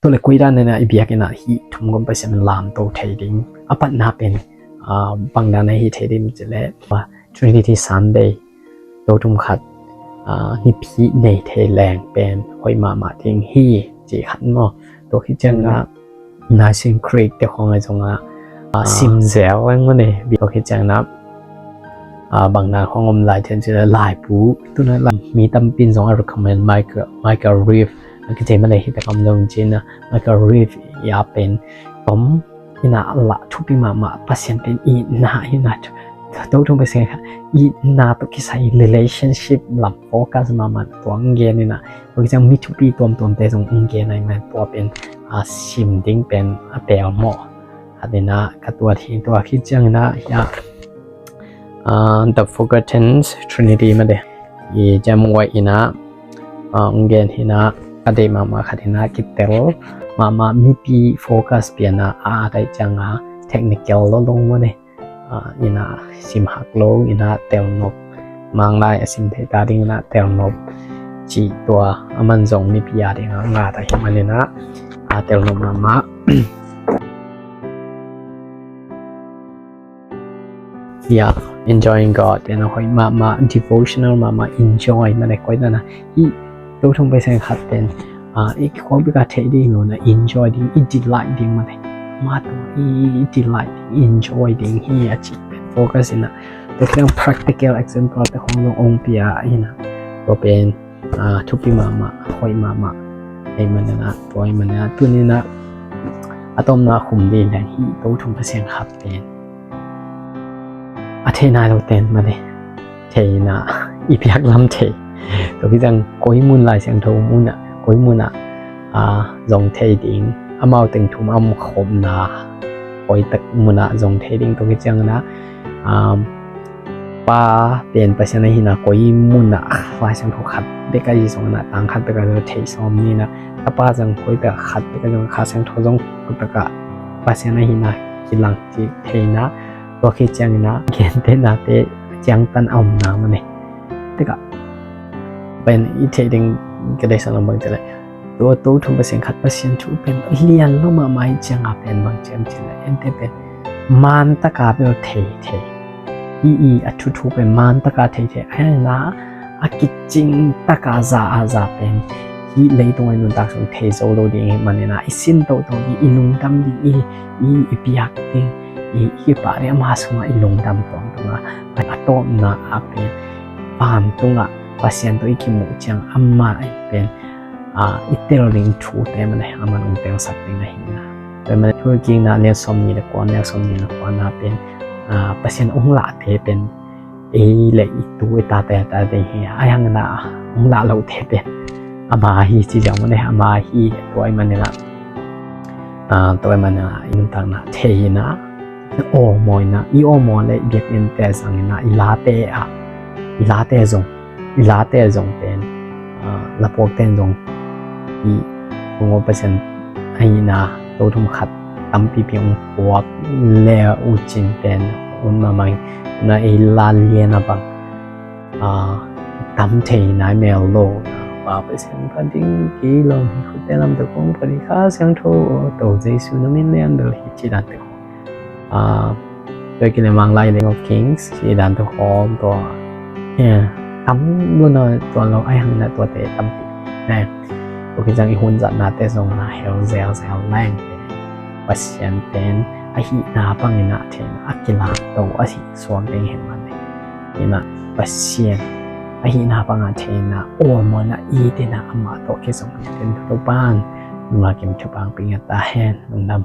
ตัวเลยคุยด้านนั้นนะอีเบียกันนะฮีทุ่มกลมไปเสียมันลามโตเทดิ้งปัตนาเป็นบางด้านในฮีเทดิ้งจะเล่ว่า Trinity Sunday โตทุ่มขัดนิพีในเทแรงเป็นหอยมาทิ้งฮีจีขันมอตัวที่จังนะนาซิงครีกแต่ของไอ้จงซิมเซลว่างั้นเลยตัวที่จังนะบางด้านของอมลายเทนจะลายปูตัวนั้นมีตั้มปินสองอารมณ์คอมเมนต์ไมเคิลรีฟก็จะมาเลยที่แต่คำลงจริงนะไมเคิลรีฟอยากเป็นผมอินาละทุกปีมาพัศยันเป็นอินาอินาตัวทุ่มไปเสียค่ะอินาตัวที่ใช้ relationship หลับโฟกัสมาตัวองเกนี่นะตัวที่จะมีทุกปีตัวแต่ตรงองเกในมันตัวเป็นซิมดิ้งเป็นเปลหมออันนี้นะกับตัวที่จังนะอยาก the forgotten Trinity มาเดี๋ยวจะมวยอินะองเกนหินะคดีมาคดีนะคิดเตลมามีปีโฟกัสเปลี่ยนอะไรจังเทคนิคลงมาเดี๋ยวอินะซิมหักลงอินะเตลนบมังไล่ซิมเทตาดิ้งนะเตลนบจีตัวมันส่งมีปีอะไรงาแต่เห็นมันเลยนะเตลนบมาyeah enjoying God แต่นะค่อยมา devotional มา enjoy มาได้ค่อยนะอีตัวทุ่มไปเสียงขัดเป็นอีกความเป็นการเทดิ้งนะ enjoy ดิ้ง delight ดิ้งมาได้มาตัวdelight enjoy ดิ้งที่อาชีพเป็น focus นะตัวเรื่อง practical example แต่ของลงองค์ปีนี่นะตัวเป็นทุกปีมาค่อยมาไอ้มันนะตัวไอ้มันนะตัวนี้นะอะตอมนะคุมดีแรงที่ตัวทุ่มไปเสียงขัดเป็นเทนาเราเต้นมาเลยเทนาอีพิยักล้ำเทตัวพี่จังก้อยมุนลายเสียงโทมุนก้อยมุนจงเทดิ้งเอามาตึงทุ่มเอาขมนาก้อยตึกมุนจงเทดิ้งตัวพี่จังนะป้าเป็นภาษาในหินะก้อยมุนลายเสียงโทขัดเด็กก็ยิ่งส่งนะต่างขัดไปกันเลยเทซ้อมนี่นะถ้าป้าจังก้อยแต่ขัดไปกันเลยขาเสียงโทจงกุตกะภาษาในหินะกินหลังที่เทนะตัวคิดจังนะเขียนเต้นนะเตะจังตันเอาหนามันเนี่ยแต่ก็เป็นอีเทดิ้งก็ได้สำหรับบางทีเลยตัวทุ่มไปเสียงขัดไปเสียงชูเป็นเลียนลงมาไม่จังเป็นบางเจมส์เลยเอ็นเตเป็นมันตะกาเป็นเทอีทุเป็นมันตะกาเทไอ้นะกิจริงตะกาซาเป็นอีเลยตรงไอ้นุ่นตากส่งเทโซโลดิ้งมันเนี่ยนะอีสินโตตรงอีลุงดำดิ้งอีปียกดิ้งอีปาเรียมาสงอีลงดำตรงไปอัตโตนะเป็นปานตรงภาษาตัวอีกิมุจังอามาเป็นอิตาลีทูแต่มันเลยอามาลงแต่งสักเป็นไงนะแต่มันช่วยกินนะเลี้ยงสมนีละกว่าเลี้ยงสมนีละกว่านะเป็นภาษาองค์ละเทเป็นเลยตัวตาแต่เฮียไอ้ยังนะองค์ละเราเทเป็นอามาฮีจีจังมันเลยอามาฮีตัวไอ้มันเนี่ยละตัวไอ้มันเนี่ยอินตังนะเทนะโอ้มอยนะอีโอมอยเลยเบียดเอ็นแต่สังนะอีลาเตจงเป็นละพวกเต้นจงอีพวกเปอร์เซ็นต์ไอ้นะตัวทุ่มขัดตั้มปีเพียงพวกเล่อุจินเป็นอุ่นมาใหม่นะอีลาเลียนะบังตั้มเทนะเมลโลว่าเปอร์เซ็นต์พันดิ้งกิโลมีคุณเต้นลำตะกงพอดีข้าเสียงโทตัวเจสุนมินเลียนเดลฮิจิดันเตโโดยกินมังไลเลงคิงส์ที่ดันตัวหอมตัวตั้มล้วนตัวเราไอ้หังนะตัวเตะตั้มปีนะตัวกินจังอีหุ่นจัดนาเตะทรงนะเฮลเซลแรงเป็นปัสยันเป็นไอหินาปังอินะเทนอากิลาตัวอาศิสวมเป็นเห็นมันเลยนี่นะปัสยันไอหินาปังอาเทนะโอ้มอนะอีเตนะอามาตัวคิดสมเป็นทุกบ้านนุ่งลาเก็บชุบางปีกตาแห้งนุ่งดำ